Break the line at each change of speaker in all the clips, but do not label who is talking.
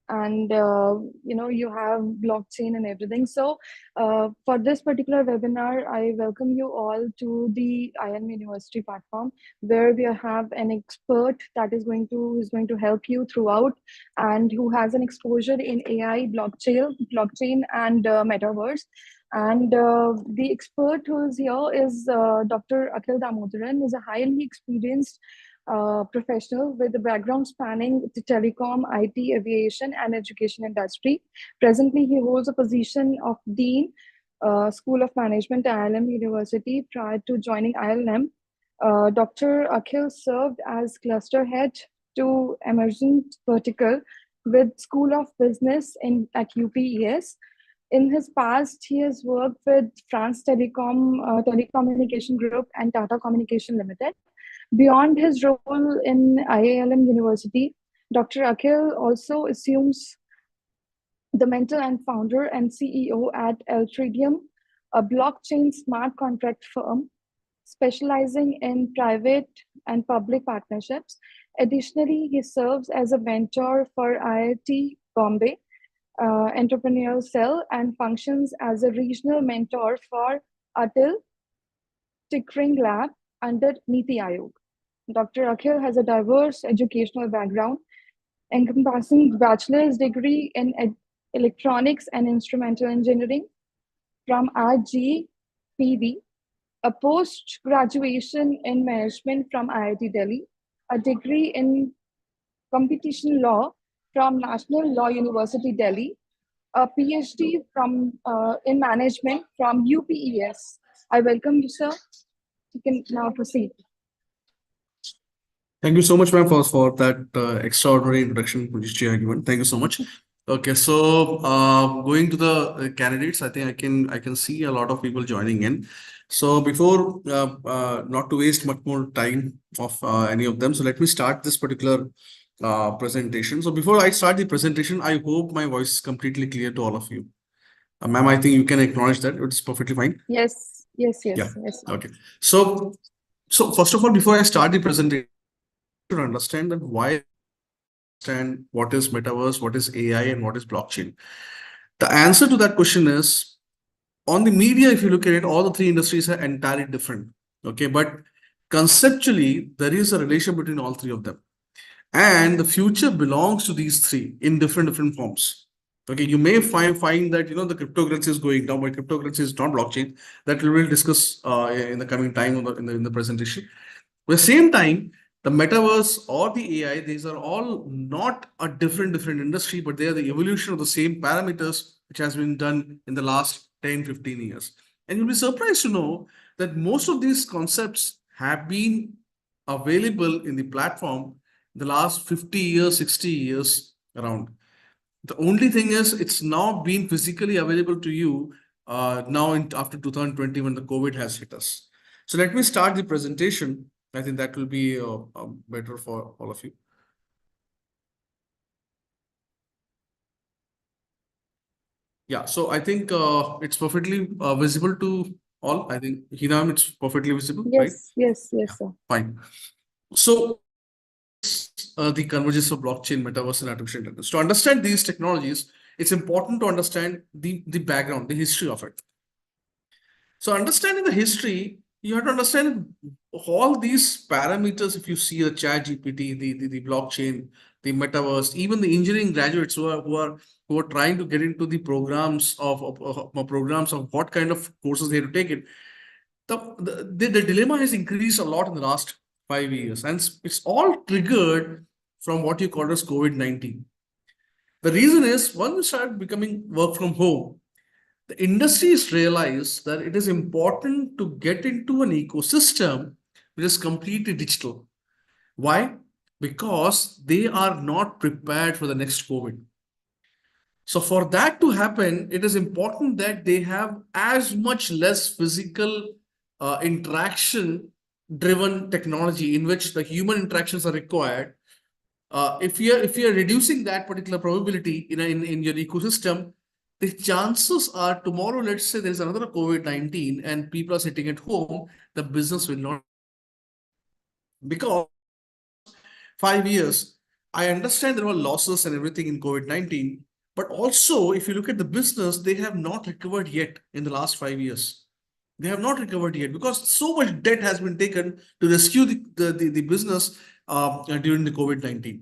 and you have blockchain and everything. So for this particular webinar, I welcome you all to the IILM University platform, where we have an expert that is going to help you throughout, and who has an exposure in AI, blockchain, and metaverse. And the expert who is here is Dr. Akhil Damodaran, who is a highly experienced professional with a background spanning the telecom, IT, aviation, and education industry. Presently, he holds a position of Dean, School of Management at IILM University. Prior to joining IILM, Dr. Akhil served as cluster head to emergent vertical with School of Business at UPES. In his past, he has worked with France Telecommunication Group and Tata Communication Limited. Beyond his role in IILM University, Dr. Akhil also assumes the mentor and founder and CEO at Eltridium, a blockchain smart contract firm specializing in private and public partnerships. Additionally, he serves as a mentor for IIT Bombay Entrepreneurial Cell and functions as a regional mentor for Atal Tinkering Lab under Niti Aayog. Dr. Akhil has a diverse educational background encompassing bachelor's degree in electronics and instrumental engineering from RGPD, a post-graduation in management from IIT Delhi, a degree in competition law from National Law University Delhi, a PhD in management from UPES. I welcome you, sir. You can now proceed.
Thank you so much, ma'am, for that extraordinary introduction, which you have given. Thank you so much. Okay, so going to the candidates, I think I can see a lot of people joining in. So before not to waste much more time of any of them, so let me start this particular presentation. So before I start the presentation, I hope my voice is completely clear to all of you. Ma'am, I think you can acknowledge that it's perfectly fine.
Yes.
Yeah. Okay. So first of all, before I start the presentation, to understand that why understand what is metaverse, what is AI, and what is blockchain. The answer to that question is, on the media, if you look at it, all the three industries are entirely different. Okay, but conceptually, there is a relation between all three of them. And the future belongs to these three in different forms. Okay, you may find that the cryptocurrency is going down, but cryptocurrency is not blockchain. That we will discuss in the coming time in the presentation. At the same time, the metaverse or the AI, these are all not a different industry, but they are the evolution of the same parameters which has been done in the last 10, 15 years. And you'll be surprised to know that most of these concepts have been available in the platform in the last 50 years, 60 years around. The only thing is it's now been physically available to you now after 2020 when the COVID has hit us. So let me start the presentation. I think that will be better for all of you. Yeah, so I think it's perfectly visible to all. I think, Hinam, it's perfectly visible, right?
Yes, sir.
Fine. So the convergence of blockchain, metaverse, and artificial intelligence. To understand these technologies, it's important to understand the background, the history of it. So understanding the history, you have to understand all these parameters. If you see the chat GPT, the blockchain, the metaverse, even the engineering graduates who are trying to get into the programs of what kind of courses they have to take it. The dilemma has increased a lot in the last 5 years, and it's all triggered from what you call as COVID-19. The reason is, when we started becoming work from home, the industries realize that it is important to get into an ecosystem which is completely digital. Why? Because they are not prepared for the next COVID. So for that to happen, it is important that they have as much less physical interaction driven technology in which the human interactions are required. If you are reducing that particular probability in your ecosystem, the chances are tomorrow, let's say there's another COVID-19 and people are sitting at home, the business will not. Because 5 years, I understand there were losses and everything in COVID-19, but also if you look at the business, they have not recovered yet in the last 5 years. They have not recovered yet because so much debt has been taken to rescue the business during the COVID-19.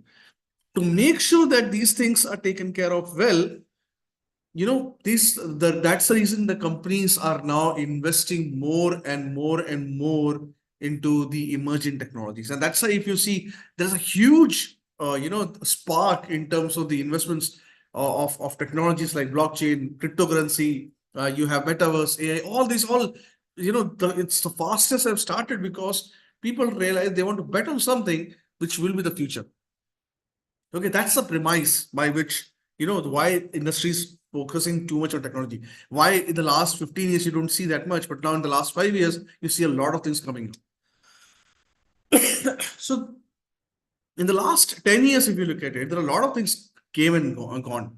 To make sure that these things are taken care of well, that's the reason the companies are now investing more and more and more into the emerging technologies. And that's why if you see, there's a huge spark in terms of the investments of technologies like blockchain, cryptocurrency. You have metaverse, AI, all these, it's the fastest I've started because people realize they want to bet on something which will be the future. Okay, that's the premise by which, why industries focusing too much on technology. Why in the last 15 years you don't see that much, but now in the last 5 years, you see a lot of things coming. So in the last 10 years, if you look at it, there are a lot of things came and gone.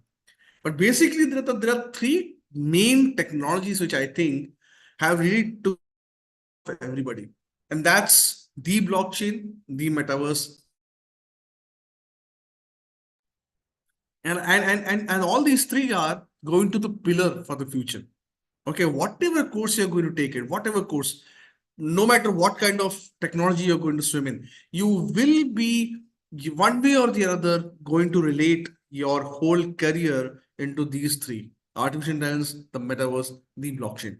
But basically, there are three main technologies which I think have really took everybody. And that's the blockchain, the metaverse, and all these three are going to the pillar for the future. Okay, whatever course you're going to take it, whatever course, no matter what kind of technology you're going to swim in, you will be one way or the other going to relate your whole career into these three: artificial intelligence, the metaverse, the blockchain.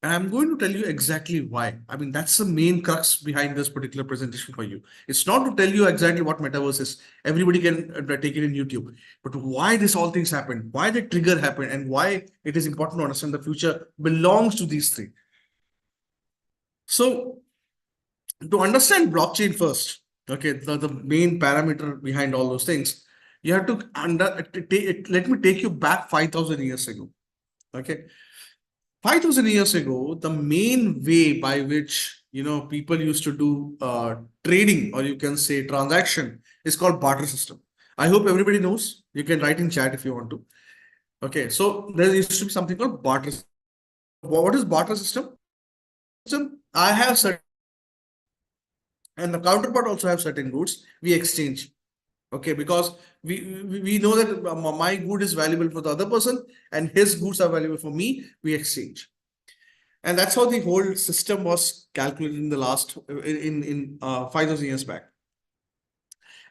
And I'm going to tell you exactly why. I mean, that's the main crux behind this particular presentation for you. It's not to tell you exactly what metaverse is. Everybody can take it in YouTube. But why this all things happen, why the trigger happened, and why it is important to understand the future belongs to these three. So to understand blockchain first, okay, the main parameter behind all those things, you have to let me take you back 5,000 years ago. Okay. 5,000 years ago, the main way by which people used to do trading, or you can say transaction, is called barter system. I hope everybody knows. You can write in chat if you want to. Okay, so there used to be something called barter system. What is barter system? I have certain, and the counterpart also have certain goods. We exchange. Okay, because we know that my good is valuable for the other person, and his goods are valuable for me. We exchange. And that's how the whole system was calculated in the last in 5,000 years back.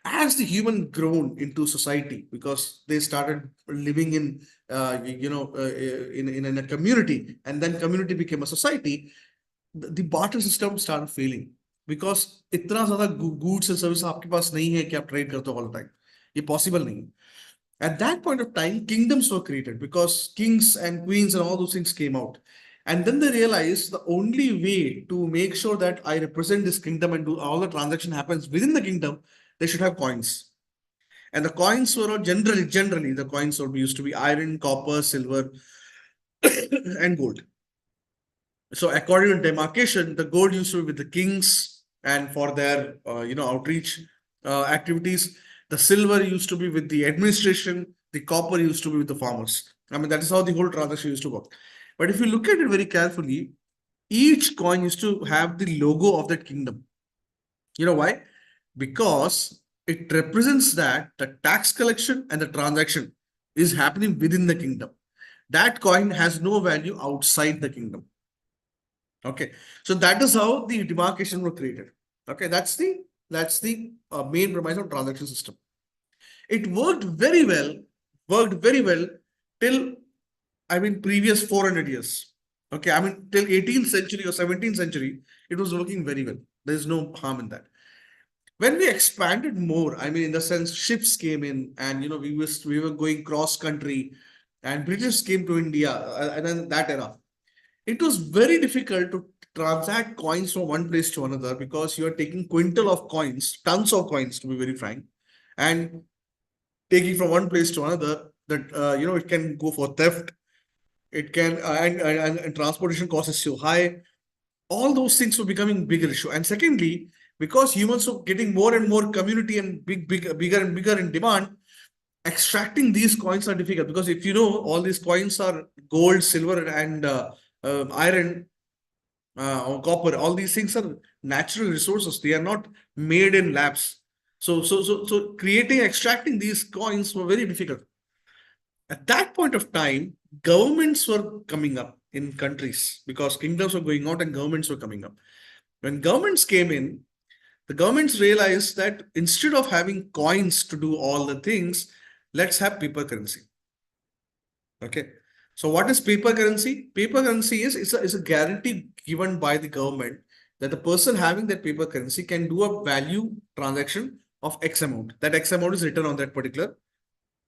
As the human grown into society, because they started living in in a community, and then community became a society, the barter system started failing because इतना ज़्यादा goods and services आपके पास नहीं है कि आप trade करते हो all the time. ये possible नहीं है. At that point of time, kingdoms were created because kings and queens and all those things came out. And then they realized the only way to make sure that I represent this kingdom and do all the transaction happens within the kingdom, they should have coins. And the coins were generally the coins used to be iron, copper, silver, and gold. So according to demarcation, the gold used to be with the kings and for their outreach activities. The silver used to be with the administration. The copper used to be with the farmers. I mean, that is how the whole transaction used to work. But if you look at it very carefully, each coin used to have the logo of that kingdom. You know why? Because it represents that the tax collection and the transaction is happening within the kingdom. That coin has no value outside the kingdom. Okay, so that is how the demarcation was created. Okay, that's the main premise of transaction system. It worked very well till previous 400 years. Okay, till 18th century or 17th century, it was working very well. There is no harm in that. When we expanded more, in the sense ships came in, and we were going cross country, and British came to India, and then that era, it was very difficult to transact coins from one place to another because you are taking quintal of coins, tons of coins to be very frank, and taking from one place to another. That it can go for theft. It can and transportation cost is so high. All those things were becoming bigger issue. And secondly, because humans were getting more and more community and bigger and bigger in demand, extracting these coins are difficult because if all these coins are gold, silver, and iron or copper, all these things are natural resources. They are not made in labs. So creating, extracting these coins were very difficult. At that point of time, governments were coming up in countries because kingdoms were going out and governments were coming up. When governments came in, the governments realized that instead of having coins to do all the things, let's have paper currency. Okay. So what is paper currency? Paper currency is a guarantee given by the government that the person having that paper currency can do a value transaction of X amount. That X amount is written on that particular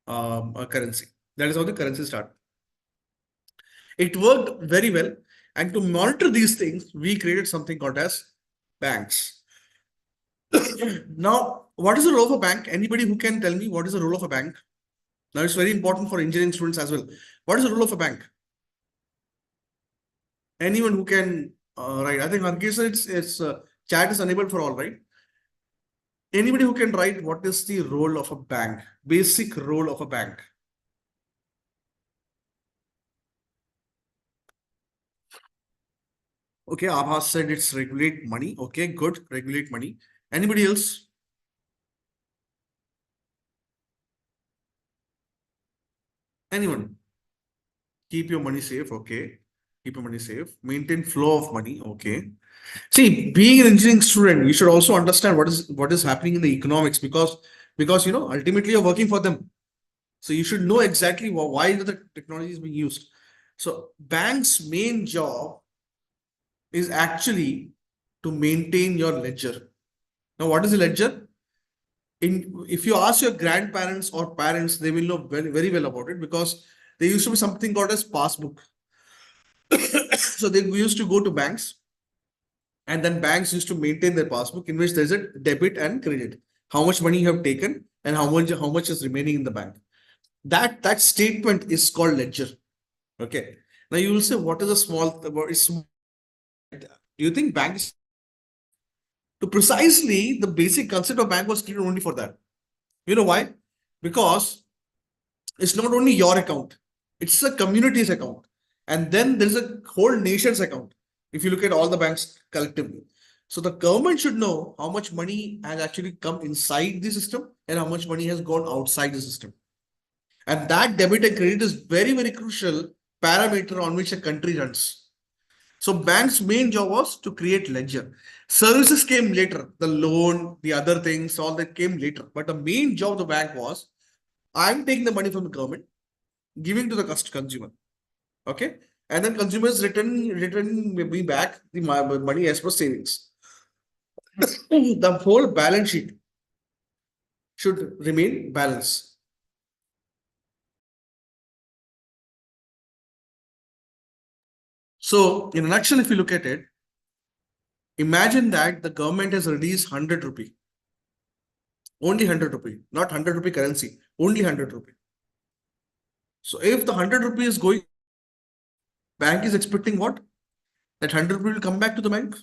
currency. That is how the currency started. It worked very well. And to monitor these things, we created something called as banks. Now, what is the role of a bank? Anybody who can tell me what is the role of a bank? Now, it's very important for engineering students as well. What is the role of a bank? Anyone who can write? I think Ankit sir, it's chat is enabled for all, right? Anybody who can write what is the role of a bank? Basic role of a bank. Okay, Abhas said it's regulate money. Okay, good, regulate money. Anybody else? Anyone? Keep your money safe. Okay, keep your money safe. Maintain flow of money. Okay. See, being an engineering student, you should also understand what is happening in the economics because you know ultimately you're working for them. So you should know exactly why the technology is being used. So bank's main job is actually to maintain your ledger. Now, what is a ledger? If you ask your grandparents or parents, they will know very, very well about it because there used to be something called as passbook. So they used to go to banks and then banks used to maintain their passbook in which there's a debit and credit. How much money you have taken and how much is remaining in the bank. That statement is called ledger. Okay. Now you will say, what is a small? What is small? Do you think banks? To precisely the basic concept of bank was created only for that. You know why? Because it's not only your account; it's a community's account, and then there's a whole nation's account. If you look at all the banks collectively, so the government should know how much money has actually come inside the system and how much money has gone outside the system. And that debit and credit is very, very crucial parameter on which a country runs. So bank's main job was to create ledger. Services came later, the loan, the other things, all that came later. But the main job of the bank was, I'm taking the money from the government, giving to the consumer. Okay. And then consumers return me back the money as per savings. The whole balance sheet should remain balanced. So, in a nutshell, if you look at it, imagine that the government has released 100 rupee, only 100 rupee, not 100 rupee currency, only 100 rupee. So, if the 100 rupee is going, bank is expecting what? That 100 rupee will come back to the bank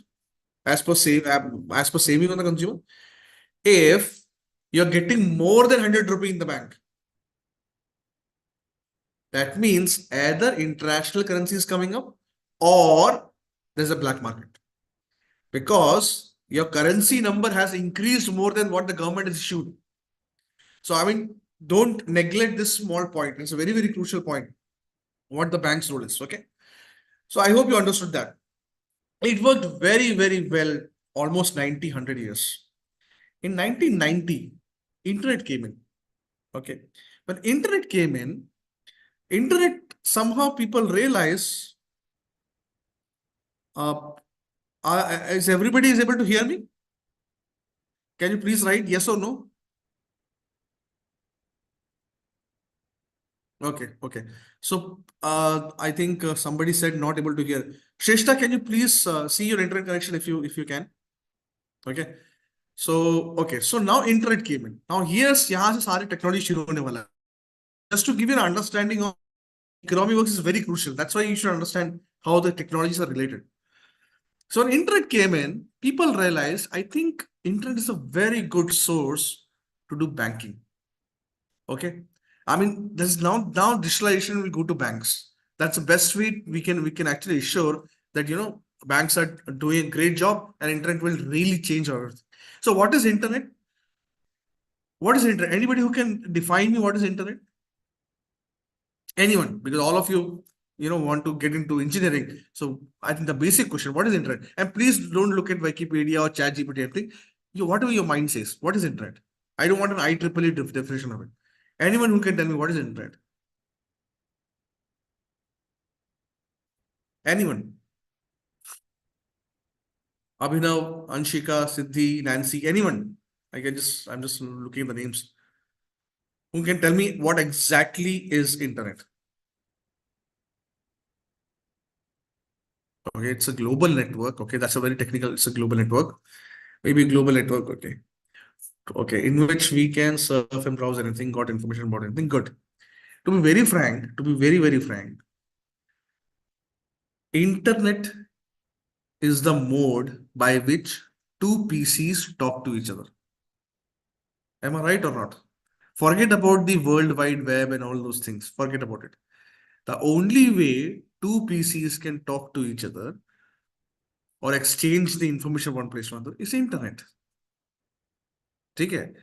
as per saving on the consumer. If you're getting more than 100 rupee in the bank, that means either international currency is coming up or there's a black market. Because your currency number has increased more than what the government has issued. So, I mean, don't neglect this small point. It's a very, very crucial point. What the bank's role is. Okay. So, I hope you understood that. It worked very, very well, almost 90, 100 years. In 1990, internet came in. Okay. When internet came in, internet somehow people realize, is everybody is able to hear me? Can you please write yes or no? Okay, okay. So I think somebody said not able to hear. Shrestha, can you please see your internet connection if you can? Okay. So okay. So now internet came in. Now here's यहाँ से सारी technology शुरू होने वाला है. Just to give you an understanding of economy works is very crucial. That's why you should understand how the technologies are related. So when internet came in, people realized, I think internet is a very good source to do banking. Okay. I mean, there's now digitalization will go to banks. That's the best way we can actually assure that banks are doing a great job and internet will really change everything. So what is internet? What is internet? Anybody who can define me what is internet? Anyone? Because all of you want to get into engineering. So I think the basic question, what is internet? And please don't look at Wikipedia or ChatGPT, everything. Whatever your mind says, what is internet? I don't want an IEEE definition of it. Anyone who can tell me what is internet? Anyone? Abhinav, Anshika, Siddhi, Nancy, anyone? I'm just looking at the names. Who can tell me what exactly is internet? Okay, it's a global network. Okay, that's a very technical, it's a global network. Maybe global network. Okay. Okay, in which we can surf and browse anything, got information about anything. Good. To be very frank, to be very, very frank, internet is the mode by which two PCs talk to each other. Am I right or not? Forget about the World Wide Web and all those things. Forget about it. The only way two PCs can talk to each other or exchange the information one place to another is internet. ठीक है?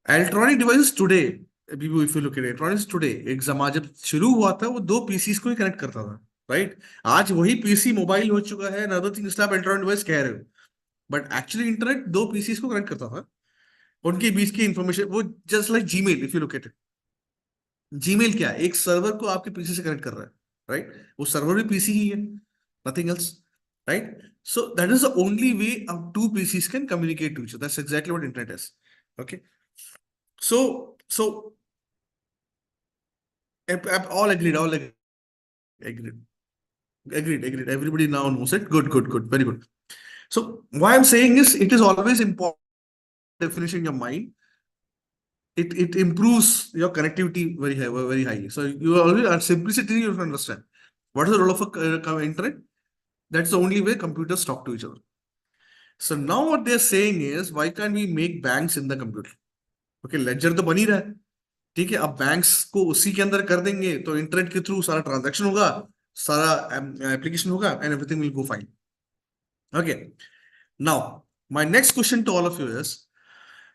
Electronic devices today, if you look at electronics today, एक जमाना जब शुरू हुआ था वो दो पीसीस को ही कनेक्ट करता था, राइट? आज वही पीसी मोबाइल हो चुका है, another thing आप इलेक्ट्रॉनिक डिवाइस कह रहे हो, बट एक्चुअली इंटरनेट दो पीसीस को कनेक्ट करता था, उनके बीच की इंफॉर्मेशन वो just like Gmail, if you look at it, Gmail क्या है? एक सर्वर को आपके पीसी से कनेक्ट कर रहा है, राइट? वो सर्वर भी पीसी ही है, nothing else, right? So that is the only way to PCs can communicate to each other. That's exactly what internet is. Okay. So all agreed, all agreed, agreed. Everybody now knows it. Good, very good. So why I'm saying is it is always important definition in your mind. It improves your connectivity very high, very high. So you always are simplicity you have to understand. What is the role of a internet? That's the only way computers talk to each other. So now what they're saying is, why can't we make banks in the computer? Okay, ledger तो बन ही रहा है, ठीक है? अब banks को उसी के अंदर कर देंगे तो इंटरनेट के थ्रू सारा ट्रांजैक्शन होगा, सारा एप्लीकेशन होगा, and everything will go fine. Okay. Now, my next question to all of you is,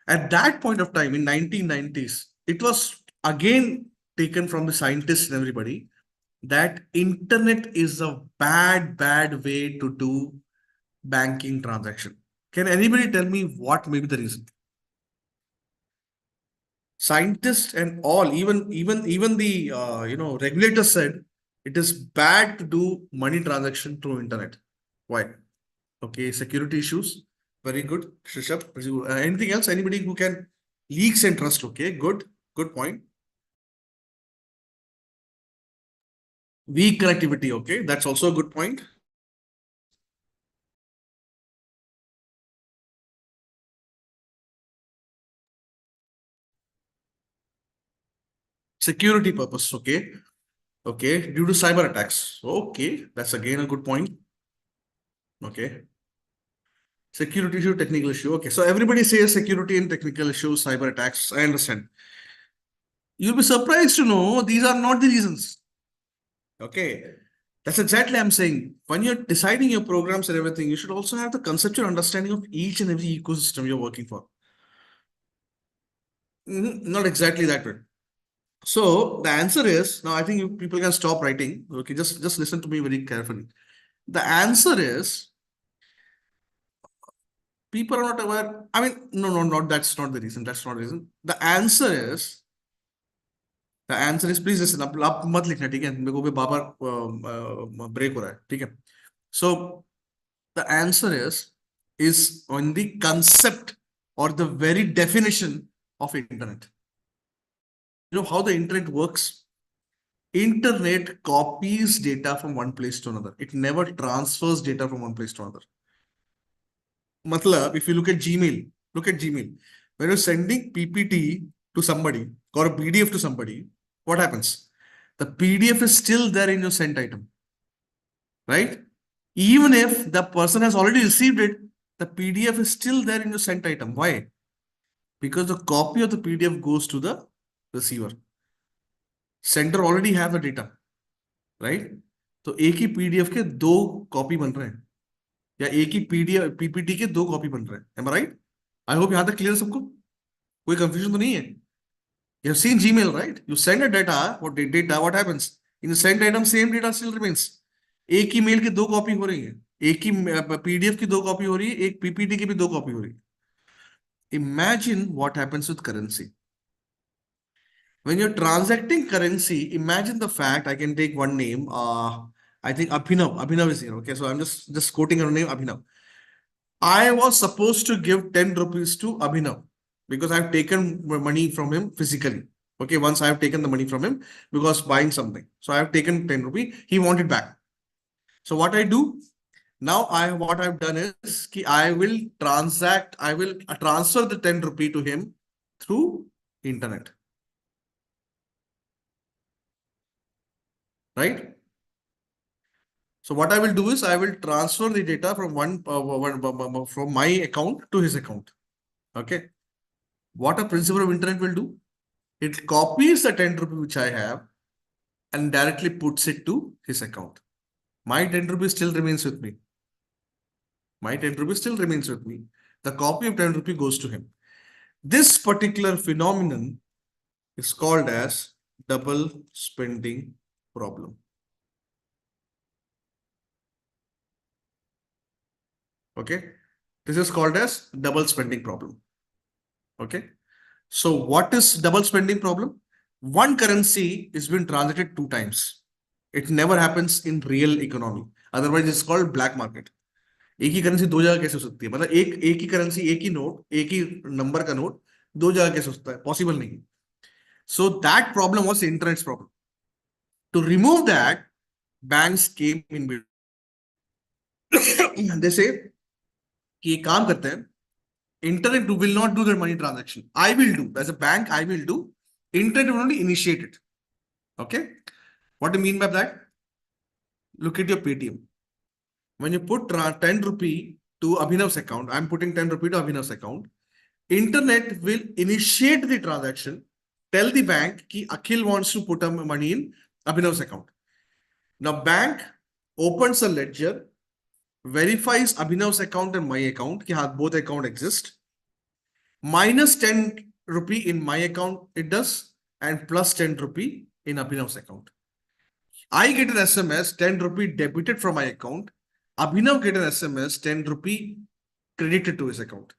at that point of time in 1990s, it was again taken from the scientists and everybody that internet is a bad way to do banking transaction. Can anybody tell me what may be the reason? Scientists and all, even the regulators said it is bad to do money transaction through internet. Why? Okay, security issues. Very good, Shishap. Anything else? Anybody who can leaks and trust? Okay, good point. Weak connectivity. Okay, that's also a good point. Security purpose. Okay. Okay, due to cyber attacks. Okay, that's again a good point. Okay. Security issue, technical issue. Okay, so everybody says security and technical issues, cyber attacks. I understand. You'll be surprised to know these are not the reasons. Okay, that's exactly I'm saying. When you're deciding your programs and everything, you should also have the conceptual understanding of each and every ecosystem you're working for. Not exactly that way. So the answer is, now I think people can stop writing. Okay, just listen to me very carefully. The answer is, people are not aware. I mean, no, that's not the reason. That's not the reason. The answer is, please listen. आप मत लिखना, ठीक है? मेरे को भी बार break हो रहा है, ठीक है? So the answer is on the concept or the very definition of internet. You know how the internet works? Internet copies data from one place to another. It never transfers data from one place to another. Matlab, if you look at Gmail, when you're sending PPT to somebody or a PDF to somebody, what happens? The PDF is still there in your sent item, right? Even if the person has already received it, the PDF is still there in your sent item. Why? Because the copy of the PDF goes to the receiver. Sender already have the data, right? तो एक ही PDF के दो copy बन रहे हैं, या एक ही PDF PPT के दो कॉपी बन रहे हैं. Am I right? I hope यहाँ तक क्लियर सबको. कोई कंफ्यूजन तो नहीं है? You have seen Gmail, right? You send a data, what happens? In the sent item, same data still remains. एक ही मेल की दो कॉपी हो रही है, एक ही पीडीएफ की दो कॉपी हो रही है, एक पीपीटी की भी दो कॉपी हो रही है. Imagine what happens with currency. When you're transacting currency, imagine the fact, I can take one name. I think Abhinav. Abhinav is here. Okay, so I'm just quoting her name, Abhinav. I was supposed to give 10 rupees to Abhinav because I've taken money from him physically. Okay, once I have taken the money from him because buying something. So I have taken 10 rupees. He wanted back. So what I do now, what I've done is I will transfer the 10 rupee to him through internet. Right? So what I will do is I will transfer the data from from my account to his account. Okay. What a principle of internet will do? It copies the 10 rupee which I have and directly puts it to his account. My 10 rupees still remains with me. My 10 rupees still remains with me. The copy of 10 rupee goes to him. This particular phenomenon is called as double spending problem. Okay. This is called as double spending problem. Okay. So what is double spending problem? One currency is been transacted two times. It never happens in real economy. Otherwise, it's called black market. एक ही currency दो जगह कैसे हो सकती है? मतलब एक एक ही करेंसी, एक ही नोट, एक ही नंबर का नोट दो जगह कैसे हो सकता है? पॉसिबल नहीं. So that problem was internet's problem. To remove that, banks came in between. They say कि ये काम करते हैं. Internet will not do the money transaction. I will do. As a bank, I will do. Internet will only initiate it. Okay. What do you mean by that? Look at your Paytm. When you put 10 rupee to Abhinav's account, I'm putting 10 rupee to Abhinav's account. Internet will initiate the transaction, tell the bank कि Akhil wants to put money in Abhinav's account. Now bank opens a ledger, verifies Abhinav's account and my account, कि both account exist. Minus 10 rupee in my account it does, and plus 10 rupee in Abhinav's account. I get an SMS 10 rupee debited from my account. Abhinav get an SMS 10 rupee credited to his account.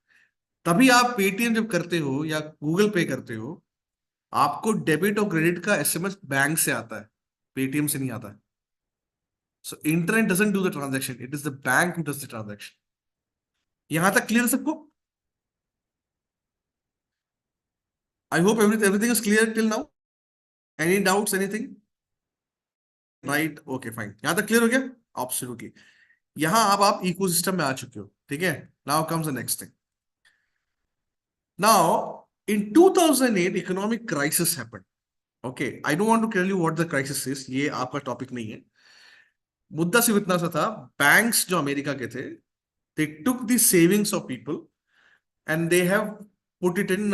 तभी आप Paytm जब करते हो या Google पे करते हो, आपको डेबिट और क्रेडिट का एसएमएस बैंक से आता है, पेटीएम से नहीं आता है. So internet doesn't do the transaction, it is the bank who does the transaction. यहां तक क्लियर सबको? I hope everything is clear till now. Any doubts, anything? Right, okay fine. यहां तक क्लियर हो गया? एब्सोल्युटली. यहां अब आप इकोसिस्टम में आ चुके हो. ठीक है. Now comes the next thing. Now, in 2008, economic crisis happened. Okay, I don't want to tell you what the crisis is. ये आपका टॉपिक नहीं है. मुद्दा सिर्फ इतना सा था, banks जो अमेरिका के थे, they took the savings of people and they have put it in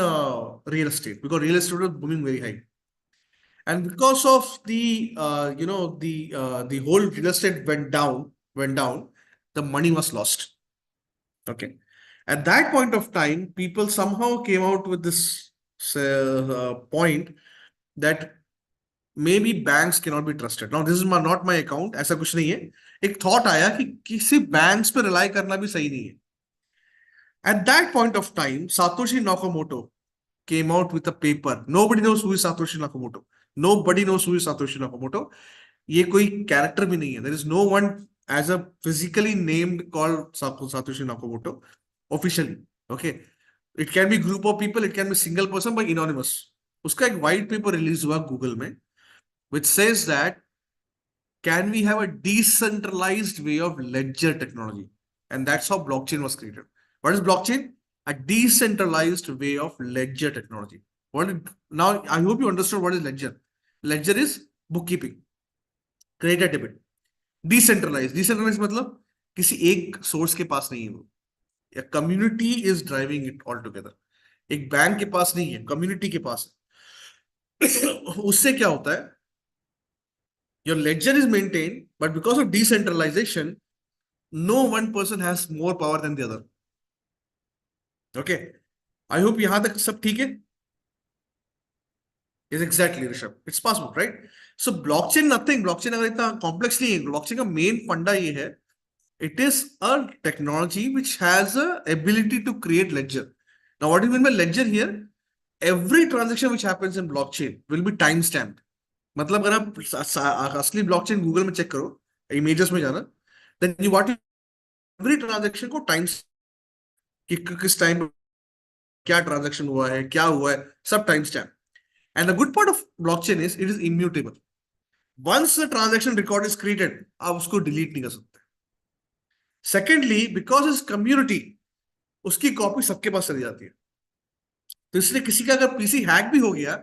real estate because real estate was booming very high. And because of the the whole real estate went down, the money was lost. Okay. At that point of time, people somehow came out with this point that maybe banks cannot be trusted. Now, this is not my account. ऐसा कुछ नहीं है. एक thought आया कि किसी banks पे rely करना भी सही नहीं है. At that point of time, Satoshi Nakamoto came out with a paper. Nobody knows who is Satoshi Nakamoto. Nobody knows who is Satoshi Nakamoto. ये कोई character भी नहीं है. There is no one as a physically named called Satoshi Nakamoto officially. Okay. It can be group of people, it can be single person but anonymous. उसका एक white paper release हुआ Google में, which says that can we have a decentralized way of ledger technology? And that's how blockchain was created. What is blockchain? A decentralized way of ledger technology. Now, I hope you understood what is ledger. Ledger is bookkeeping, credit debit. Decentralized मतलब किसी एक source के पास नहीं है वो. A community is driving it all together. एक bank के पास नहीं है, कम्युनिटी के पास है. उससे क्या होता है? Your ledger is maintained, but because of decentralization, no one person has more power than the other. Okay. I hope यहाँ तक सब ठीक है. Yes, exactly, Rishabh. It's possible, right? So blockchain nothing. Blockchain अगर इतना complex नहीं है. Blockchain का main फंडा ये है. It is a technology which has a ability to create ledger. Now, what do you mean by ledger here? Every transaction which happens in blockchain will be time stamped. मतलब अगर आप असली blockchain Google में check करो, images में जाना, then you what every transaction को time कि किस टाइम क्या ट्रांजैक्शन हुआ है, क्या हुआ है, सब time stamp. And the good part of blockchain is it is immutable. Once the transaction record is created, आप उसको डिलीट नहीं कर सकते. सेकेंडली, बिकॉज इज कम्युनिटी, उसकी कॉपी सबके पास चली जाती है. तो इसलिए किसी का अगर पीसी हैक भी हो गया,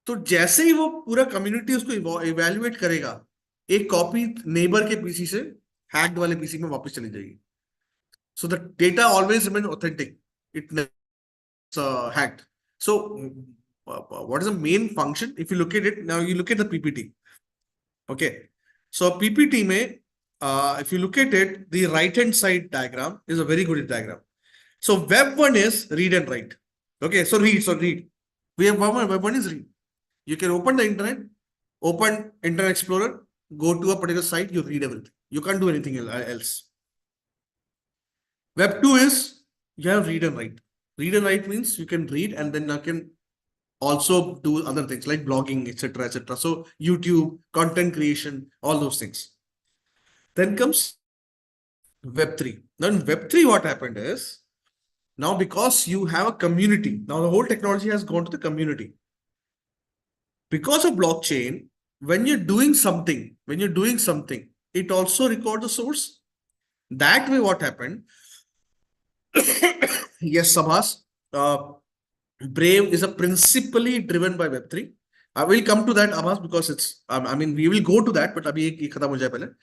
तो जैसे ही वो पूरा कम्युनिटी उसको इवेल्युएट करेगा, एक कॉपी नेबर के पीसी से हैक्ड वाले पीसी में वापस चली जाएगी. So the data always remain authentic. It hacked. So, what is the main function? If you look at it, now you look at the PPT. Okay. So, PPT में, if you look at it, the right-hand side diagram is a very good diagram. So, web one is read and write. Okay. So, read. We have web one is read. You can open the internet, open Internet Explorer, go to a particular site, you read everything. You can't do anything else. Web two is you have read and write. Read and write means you can read and then you can also do other things like blogging, etc., etc. So YouTube, content creation, all those things. Then comes Web 3. Now in Web 3, what happened is, now because you have a community, now the whole technology has gone to the community. Because of blockchain, when you're doing something, it also records the source. That way, what happened? Yes, Sabhas. Brave is a principally driven by Web3. I will come to that, Abbas, because it's, I mean, we will go to that, but abhi ek khatam ho jaye pehle.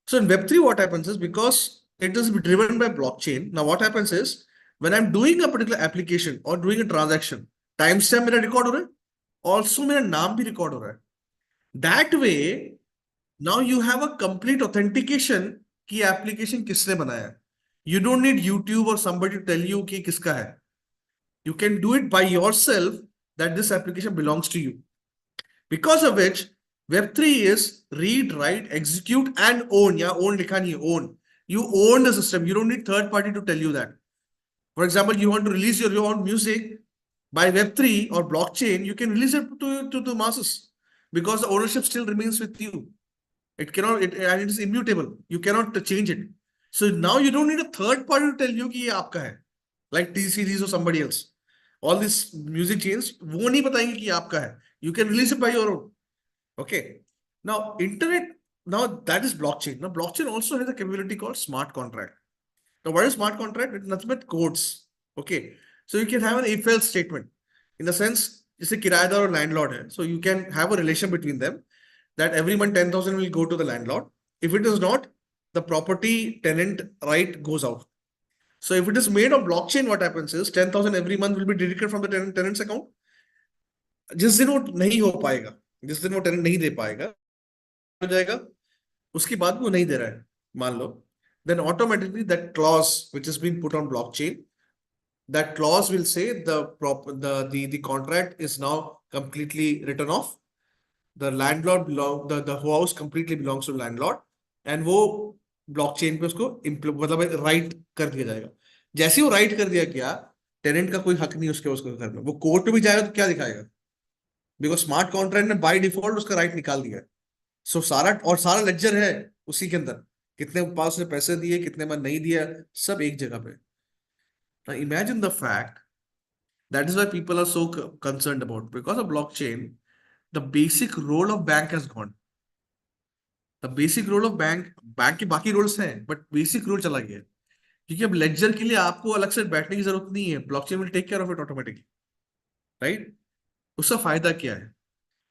So in Web3, what happens is, because it is driven by blockchain, now what happens is, when I'm doing a particular application or doing a transaction, timestamp मेरा record हो रहा है, also मेरा नाम भी record हो रहा है. That way, now you have a complete authentication कि application किसने बनाया है. You don't need YouTube or somebody to tell you कि किसका है. You can do it by yourself that this application belongs to you. Because of which, Web3 is read, write, execute, and own. Yeah, own likha nahi hai, own. You own the system. You don't need third party to tell you that. For example, you want to release your own music by Web3 or blockchain, you can release it to the masses because the ownership still remains with you. It cannot, and it is immutable. You cannot change it. So now you don't need a third party to tell you कि ये आपका है, like T-Series or somebody else. All these music chains, वो नहीं बताएंगे कि ये आपका है. You can release it by your own. Okay. Now, internet, now that is blockchain. Now, blockchain also has a capability called smart contract. Now, what is smart contract? It's nothing but codes. Okay. So you can have an if-else statement. In the sense, जैसे किराएदार और landlord है. So you can have a relation between them that every month 10,000 will go to the landlord. If it is not, the property tenant right goes out. So if it is made of blockchain, what happens is 10,000 every month will be deducted from the tenant's account. जिस दिन वो नहीं हो पाएगा, जिस दिन वो tenant नहीं दे पाएगा, हो जाएगा, उसके बाद वो नहीं दे रहा है, मान लो, then automatically that clause which has been put on blockchain, that clause will say the contract is now completely written off. The landlord the house completely belongs to landlord, and वो ब्लॉकचेन पे उसको मतलब right कर दिया जाएगा. जैसे ही वो right कर दिया गया, टेनेंट का कोई हक नहीं उसके घर में. वो कोर्ट में भी जाएगा तो क्या दिखाएगा? बिकॉज स्मार्ट कॉन्ट्रैक्ट ने बाय डिफॉल्ट उसका राइट निकाल दिया. सो सारा लेक्चर है उसी के अंदर, कितने पास ने पैसे दिए, कितने में नहीं दिया, सब एक जगह पे. Now imagine the fact that is why people are so concerned about, because of blockchain, the basic role of bank has gone. The basic role of bank के बाकी रोल्स हैं, बट बेसिक रोल चला गया. क्योंकि अब lecture के लिए आपको अलग से बैठने की जरूरत नहीं है. Blockchain will take care of it automatically, right? उसका फायदा क्या है?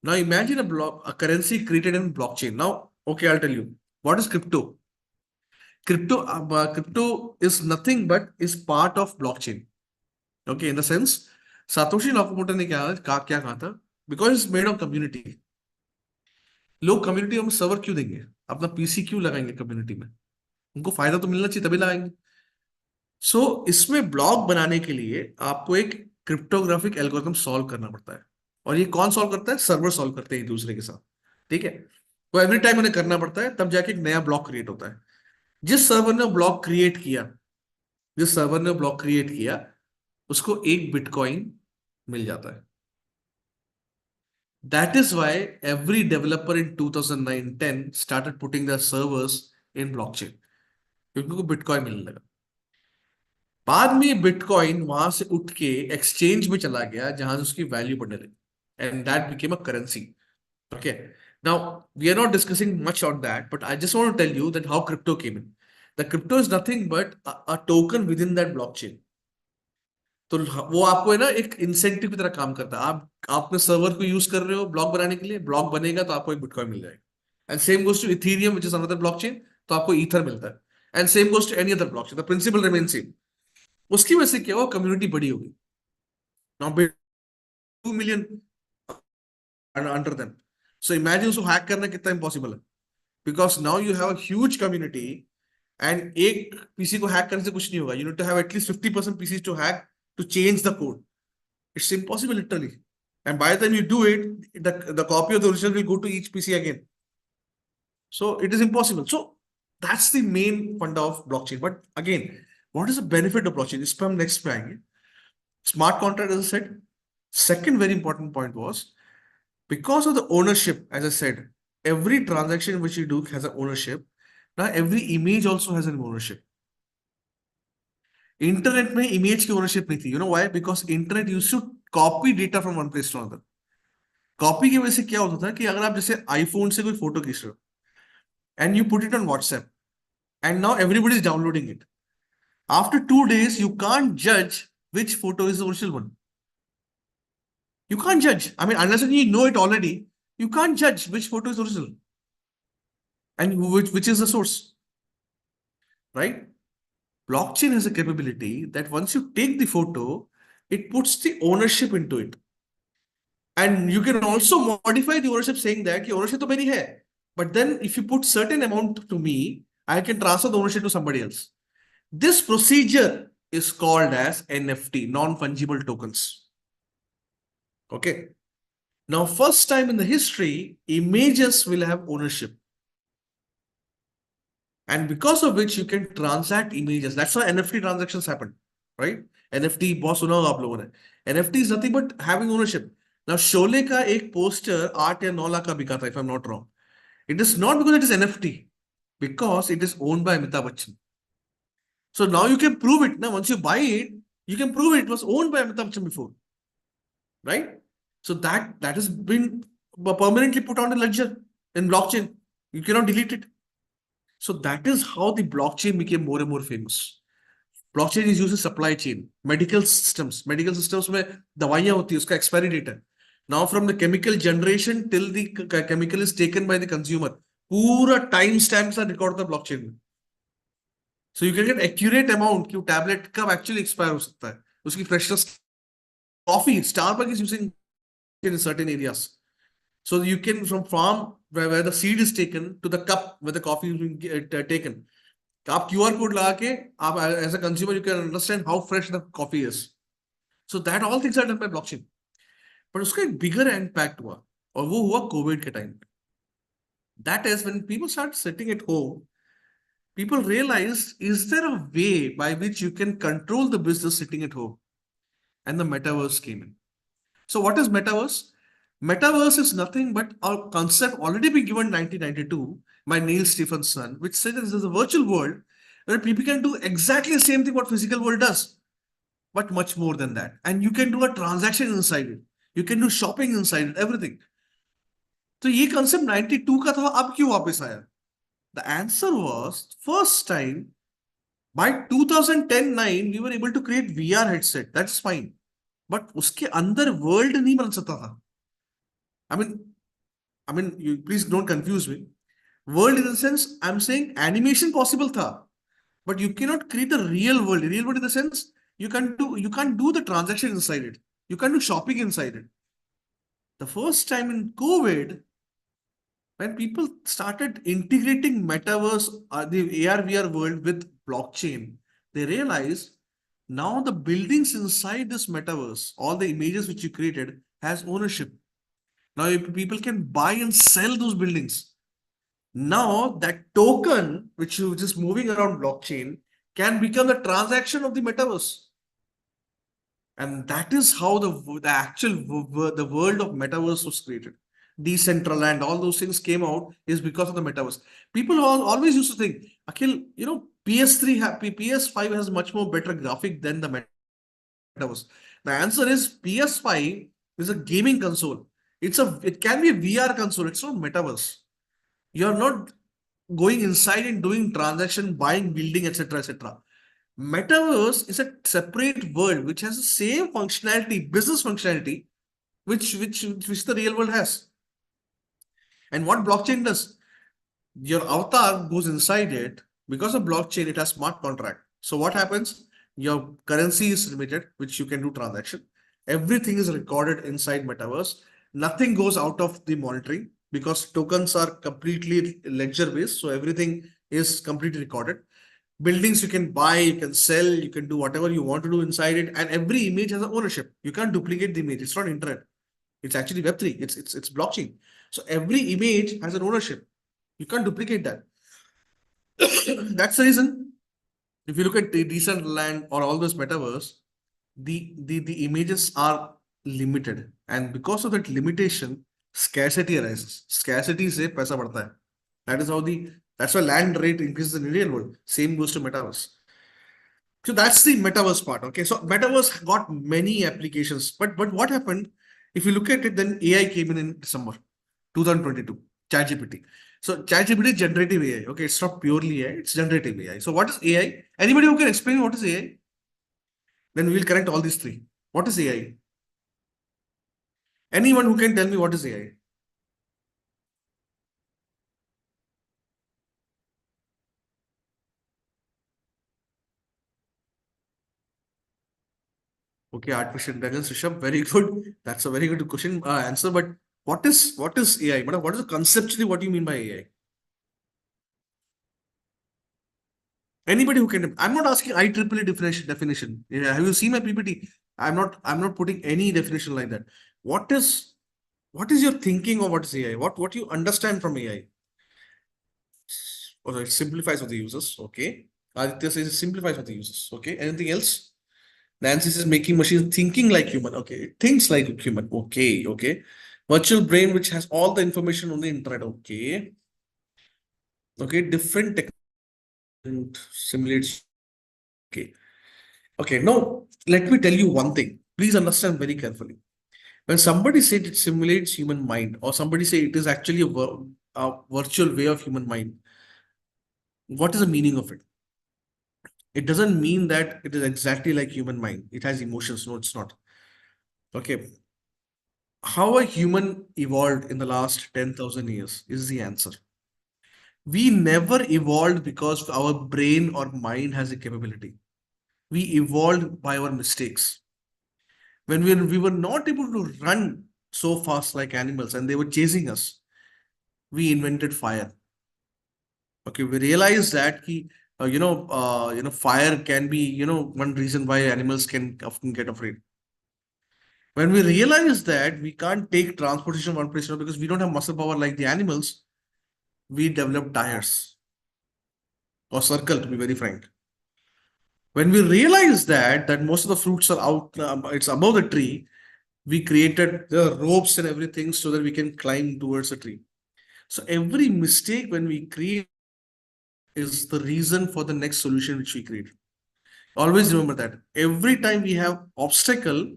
Now imagine a currency created in blockchain. Now, okay, I'll tell you what is crypto. Crypto is nothing but is part of blockchain. Okay, in the sense, Satoshi Nakamoto ने क्या कहा था? Because it's made of community. लोग community में server क्यों देंगे? अपना PC क्यों लगाएंगे कम्युनिटी में? उनको फायदा तो मिलना चाहिए, तभी लगाएंगे. सो इसमें ब्लॉक बनाने के लिए आपको एक क्रिप्टोग्राफिक एल्गोरिथम सॉल्व करना पड़ता है. और ये कौन सॉल्व करता है? सर्वर सॉल्व करते हैं एक दूसरे के साथ, ठीक है। तो एवरी टाइम उन्हें करना पड़ता है, तब जाके एक नया ब्लॉक क्रिएट होता है। जिस सर्वर ने ब्लॉक क्रिएट किया, जिस सर्वर ने ब्लॉक क्रिएट किया, उसको एक बिटकॉइन मिल जाता है। That is why every developer in 2009-10 started putting their servers in blockchain, क्योंकि उनको बिटकॉइन मिलने लगा। बाद में बिटकॉइन वहां से उठ के एक्सचेंज में चला गया, जहां से उसकी वैल्यू बढ़ने लगी, and that became a currency. Okay. Now, we are not discussing much on that, but I just want to tell you that how crypto came in. The crypto is nothing but a token within that blockchain. तो वो आपको है ना एक incentive की तरह काम करता है। आप अपने सर्वर को यूज कर रहे हो ब्लॉक बनाने के लिए, ब्लॉक बनेगा तो आपको एक बिटकॉइन मिल जाएगा। And same goes to Ethereum which is another blockchain, तो आपको ईथर मिलता है। And same goes to any other blockchain, the principle remain same. उसकी वजह से क्या हुआ, कम्युनिटी बड़ी होगी। Now 2 million under them. So imagine उसको हैक करना कितना इम्पॉसिबल है, because now you have a huge community. And एक पीसी को हैक करने से कुछ नहीं होगा, you need to have at least 50% PC to hack, to change the code. It's impossible, literally. And by the time you do it, the copy of the original will go to each PC again. So it is impossible. So that's the main funda of blockchain. But again, what is the benefit of blockchain? इस पे हम next पे आएंगे. Smart contract, as I said. Second very important point was because of the ownership, as I said, every transaction which you do has an ownership. Now every image also has an ownership. Internet में image की ownership नहीं थी। You know why? Because internet used to copy data from one place to another. Copy की वजह से क्या होता था कि अगर आप जैसे आईफोन से कोई फोटो खींच रहे हो and you put it on WhatsApp, and now everybody is downloading it, after 2 days you can't judge which photo is the original one. You can't judge. I mean, unless you know it already, you can't judge which photo is original and which is the source, right? Blockchain has a capability that once you take the photo, it puts the ownership into it. And you can also modify the ownership saying that कि ownership तो मेरी है, but then if you put certain amount to me, I can transfer the ownership to somebody else. This procedure is called as NFT, non-fungible tokens. Okay. Now, first time in the history, images will have ownership. And because of which you can transact images. That's why NFT transactions happen, right? NFT, बहुत सुना होगा आप लोगों ने। NFT is nothing but having ownership. Now, Sholay का एक poster 8 या 9 लाख का बिका था, if I'm not wrong. It is not because it is NFT, because it is owned by Amitabh Bachchan. So now you can prove it. Now, once you buy it, you can prove it was owned by Amitabh Bachchan before, right? So that has been permanently put on a ledger in blockchain. You cannot delete it. So that is how the blockchain became more and more famous. Blockchain is used in supply chain, medical systems. Medical systems में दवाइयाँ होती है, उसका expiry date है. Now from the chemical generation till the chemical is taken by the consumer, पूरा time stamp सा record होता है blockchain में. So you can get accurate amount कि वो tablet कब actually expire हो सकता है, उसकी freshness. Coffee, Starbucks is using in certain areas. So you can from farm where the seed is taken to the cup where the coffee is being taken. आप QR code लगा के आप as a consumer you can understand how fresh the coffee is. So that all things are done by blockchain. But उसका एक bigger impact हुआ, और वो हुआ कोविड के टाइम पे. That is when people start sitting at home, people realized, is there a way by which you can control the business sitting at home? And the metaverse came in. So what is metaverse? Metaverse is nothing but a concept already been given in 1992 by Neil Stephenson, which says this is a virtual world where people can do exactly the same thing what physical world does, but much more than that. And you can do a transaction inside it. You can do shopping inside it, everything. तो ये concept 92 का था, अब क्यों वापस आया? The answer was, first time by 2010-9 we were able to create VR headset. That's fine. But उसके अंदर वर्ल्ड नहीं बन सकता था. I mean, you please don't confuse me. World in the sense, I'm saying animation possible tha, but you cannot create a real world. Real world in the sense, you can't do the transaction inside it. You can't do shopping inside it. The first time in COVID, when people started integrating metaverse, the AR VR world with blockchain, they realized now the buildings inside this metaverse, all the images which you created, has ownership. Now people can buy and sell those buildings. Now that token, which is moving around blockchain, can become the transaction of the metaverse. And that is how the actual the world of metaverse was created. Decentraland, all those things came out is because of the metaverse. People always used to think, Akhil, PS5 has much more better graphic than the metaverse. The answer is PS5 is a gaming console. It can be a VR console. It's not metaverse. You're not going inside and doing transaction, buying, building, etc., etc. Metaverse is a separate world which has the same functionality, business functionality, which the real world has. And what blockchain does, your avatar goes inside it. Because of blockchain, it has smart contract. So what happens? Your currency is limited, which you can do transaction. Everything is recorded inside metaverse. Nothing goes out of the monitoring because tokens are completely ledger based. So everything is completely recorded. Buildings you can buy, you can sell, you can do whatever you want to do inside it, and every image has an ownership. You can't duplicate the image. It's not internet. It's actually Web3. It's blockchain. So every image has an ownership. You can't duplicate that. That's the reason. If you look at the Decentraland or all those metaverse, the images are limited, and because of that limitation, scarcity arises. Scarcity से पैसा बढ़ता है. That is how that's why land rate increases in the real world. Same goes to metaverse. So that's the metaverse part. Okay, so metaverse got many applications, but what happened? If you look at it, then AI came in December 2022. ChatGPT. So ChatGPT is generative AI. Okay, it's not purely AI, it's generative AI. So what is AI? Anybody who can explain what is AI? Then we will connect all these three. What is AI? Anyone who can tell me what is AI? Okay, artificial intelligence, Rishabh, very good. That's a very good question answer. But what is AI? What is conceptually what do you mean by AI? Anybody who can. I'm not asking IEEE definition. Yeah, have you seen my PPT? I'm not putting any definition like that. What is your thinking of what is AI? What you understand from AI? Or it simplifies for the users. Okay. Aditya says it simplifies for the users. Okay. Anything else? Nancy says making machines thinking like human. Okay. It thinks like a human. Okay. Okay. Virtual brain, which has all the information on the internet. Okay. Okay. Different tech simulates. Okay. Okay. Now, let me tell you one thing. Please understand very carefully. When somebody said it simulates human mind, or somebody say it is actually a virtual way of human mind, what is the meaning of it? It doesn't mean that it is exactly like human mind. It has emotions. No, it's not. Okay. How a human evolved in the last 10,000 years is the answer. We never evolved because our brain or mind has a capability. We evolved by our mistakes. When we were not able to run so fast like animals and they were chasing us, we invented fire. Okay, we realized that fire can be one reason why animals can often get afraid. When we realize that we can't take transportation one place to another because we don't have muscle power like the animals, we develop tires or circle, to be very frank. When we realize that most of the fruits are out, it's above the tree, we created the ropes and everything so that we can climb towards the tree. So every mistake when we create is the reason for the next solution which we create. Always remember that. Every time we have obstacle,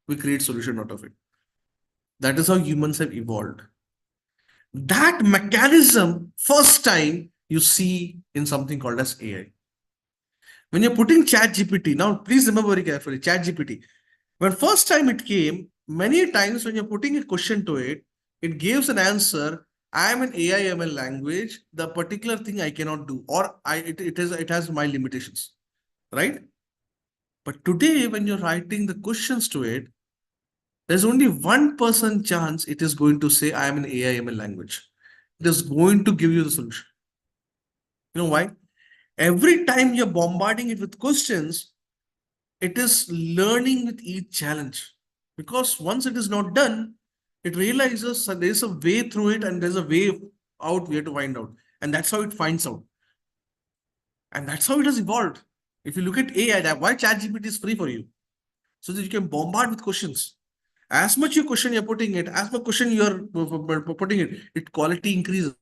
we create solution out of it. That is how humans have evolved. That mechanism, first time you see in something called as AI. When you're putting Chat GPT, now please remember very carefully, Chat GPT. When first time it came, many times when you're putting a question to it, it gives an answer. I am an AI ML language. The particular thing I cannot do, or it has my limitations, right? But today, when you're writing the questions to it, there's only 1% chance it is going to say I am an AI ML language. It is going to give you the solution. You know why? Every time you're bombarding it with questions, it is learning with each challenge. Because once it is not done, it realizes that there's a way through it and there's a way out we have to find out. And that's how it finds out. And that's how it has evolved. If you look at AI, why ChatGPT is free for you? So that you can bombard with questions. As much you question you're putting it, as much question you're putting it, it quality increases.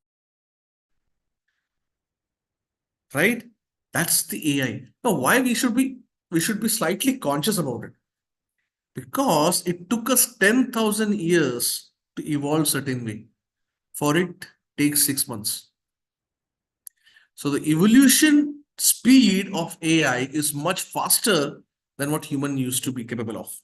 Right? That's the AI. Now, why we should be slightly conscious about it. Because it took us 10,000 years to evolve certain way. For it takes 6 months. So the evolution speed of AI is much faster than what human used to be capable of.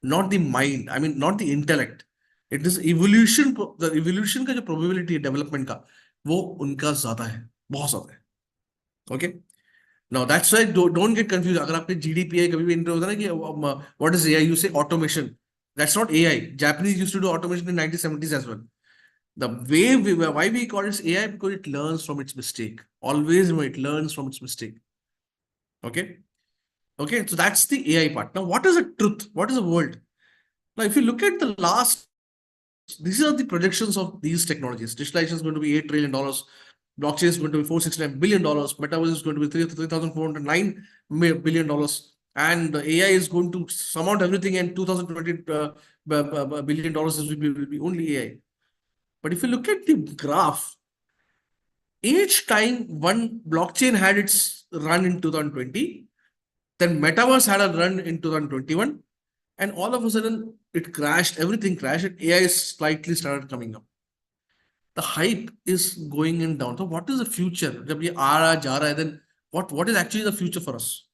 Not the mind, I mean, not the intellect. It is evolution, the evolution का जो probability है development का, वो उनका ज़्यादा है, बहुत ज़्यादा है. Okay? Now that's why don't get confused. अगर आपने GDPI कभी भी इंटर होता है ना कि what is AI? You say automation. That's not AI. Japanese used to do automation in 1970s as well. The way why we call it AI, because it learns from its mistake. Always remember, it learns from its mistake. Okay. Okay. So that's the AI part. Now, what is the truth? What is the world? Now, if you look at the last, these are the projections of these technologies. Digitalization is going to be $8 trillion. Blockchain is going to be $469 billion. Metaverse is going to be $3,409 billion. And the AI is going to surmount everything, and $2,020 will be only AI. But if you look at the graph, each time one blockchain had its run in 2020, then Metaverse had a run in 2021, and all of a sudden it crashed, everything crashed, and AI slightly started coming up. The hype is going in down. So what is the future? जब ये आ रहा जा रहा है, then what is actually the future for us?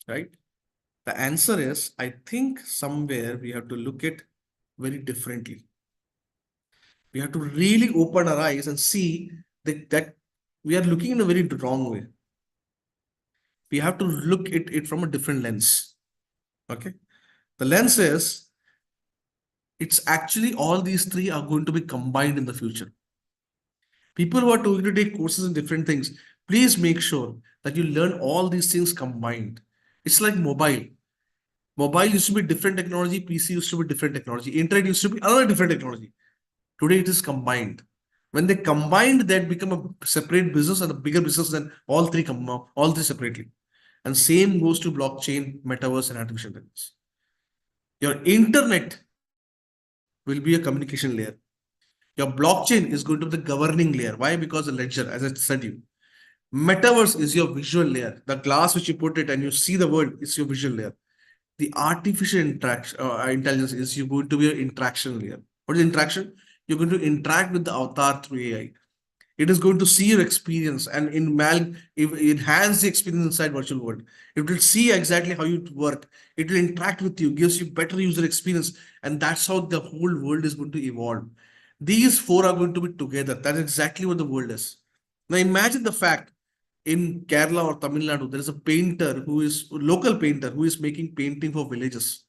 Right? The answer is, I think somewhere we have to look at very differently. We have to really open our eyes and see that we are looking in a very wrong way. We have to look at it from a different lens. Okay. The lens is, it's actually all these three are going to be combined in the future. People who are going to take courses in different things, please make sure that you learn all these things combined. It's like mobile. Mobile used to be different technology, PC used to be different technology, internet used to be another different technology. Today it is combined. When they combined, that become a separate business and a bigger business than all three all three separately. And same goes to blockchain, metaverse, and artificial intelligence. Your internet will be a communication layer. Your blockchain is going to be the governing layer. Why? Because the ledger, as I said you. Metaverse is your visual layer. The glass which you put it and you see the world is your visual layer. The artificial intelligence is you going to be your interaction layer. What is interaction? You're going to interact with the avatar through AI. It is going to see your experience and enhance the experience inside virtual world. It will see exactly how you work. It will interact with you, gives you better user experience, and that's how the whole world is going to evolve. These four are going to be together. That's exactly what the world is. Now imagine the fact in Kerala or Tamil Nadu, there is a painter who is local painter who is making painting for villages.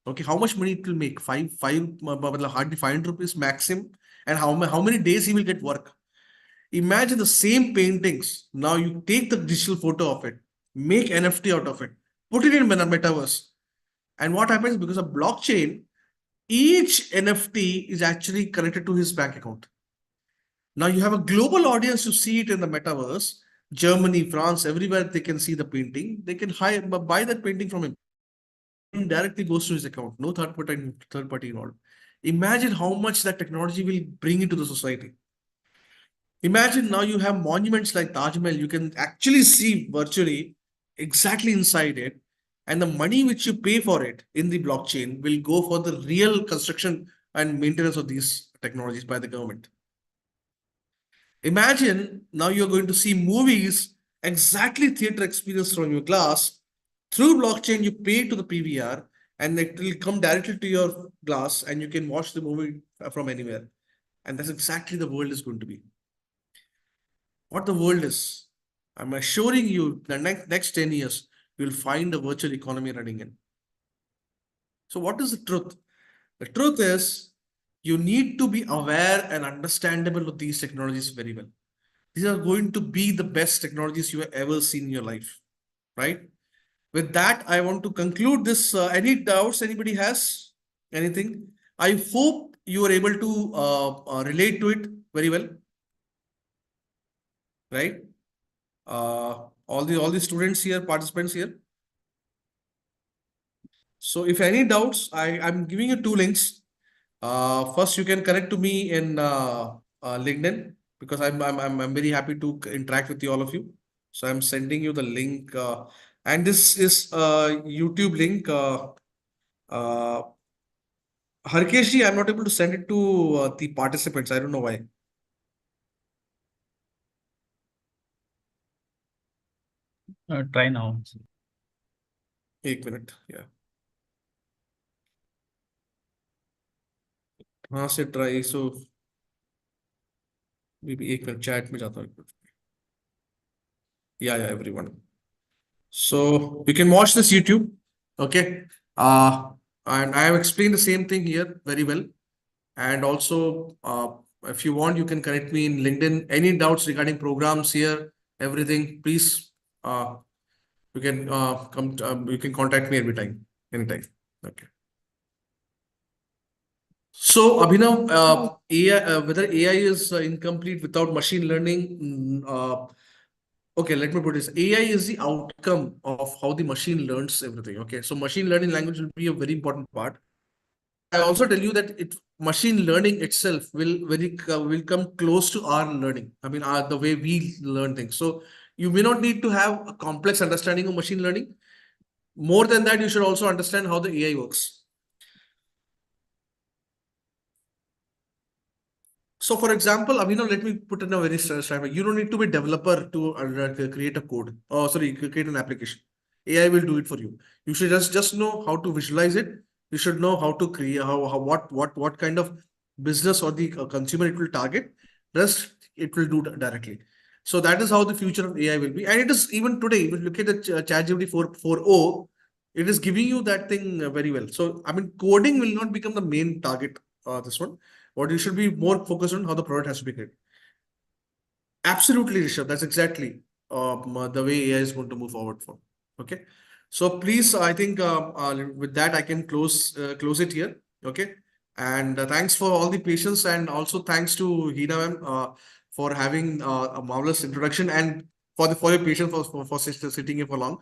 Okay, how much money it will make? Hardly 500 rupees maximum. And how many days he will get work? Imagine the same paintings. Now you take the digital photo of it, make NFT out of it, put it in metaverse. And what happens, because of blockchain, each NFT is actually connected to his bank account. Now you have a global audience to see it in the metaverse. Germany, France, everywhere they can see the painting. They can buy that painting from him. Directly goes to his account. No third party involved. Imagine how much that technology will bring into the society. Imagine now you have monuments like Taj Mahal. You can actually see virtually exactly inside it. And the money which you pay for it in the blockchain will go for the real construction and maintenance of these technologies by the government. Imagine now you're going to see movies, exactly theater experience from your glass. Through blockchain, you pay to the PVR and it will come directly to your glass and you can watch the movie from anywhere. And that's exactly the world is going to be. What the world is. I'm assuring you the next 10 years, you'll find a virtual economy running in. So what is the truth? The truth is you need to be aware and understandable of these technologies very well. These are going to be the best technologies you have ever seen in your life, right? With that, I want to conclude this. Any doubts anybody has? Anything? I hope you are able to relate to it very well, right? All the students here, participants here. So if any doubts, I'm giving you two links. First, you can connect to me in LinkedIn because I'm very happy to interact with you all of you. So I'm sending you the link, and this is a YouTube link. Uh, Harkesh, I'm not able to send it to the participants. I don't know why.
Try now.
एक minute. Yeah. हाँ से try. So maybe एक minute chat में जाता हूँ. Yeah, everyone. So you can watch this YouTube. Okay. And I have explained the same thing here very well. And also, if you want, you can connect me in LinkedIn. Any doubts regarding programs here, everything, please, you can you can contact me every time, anytime. Okay. So, Abhinav, AI, whether AI is incomplete without machine learning, okay, let me put this. AI is the outcome of how the machine learns everything. Okay, so machine learning language will be a very important part. I also tell you that machine learning itself will come close to our learning. I mean, the way we learn things. So you may not need to have a complex understanding of machine learning. More than that, you should also understand how the AI works. So, for example, Abhinav, let me put in a very straightforward. You don't need to be a developer to create a code. Oh, sorry, create an application. AI will do it for you. You should just know how to visualize it. You should know how to create how what kind of business or the consumer it will target. Rest it will do directly. So that is how the future of AI will be. And it is even today. If you look at the ChatGPT 4.0, it is giving you that thing very well. So I mean, coding will not become the main target. This one. What you should be more focused on how the product has to be created. Absolutely, Rishabh. That's exactly the way AI is going to move forward for. Okay. So please, I think with that I can close it here. Okay. And thanks for all the patience, and also thanks to Hina ma'am for having a marvelous introduction, and for your patience for sitting here for long.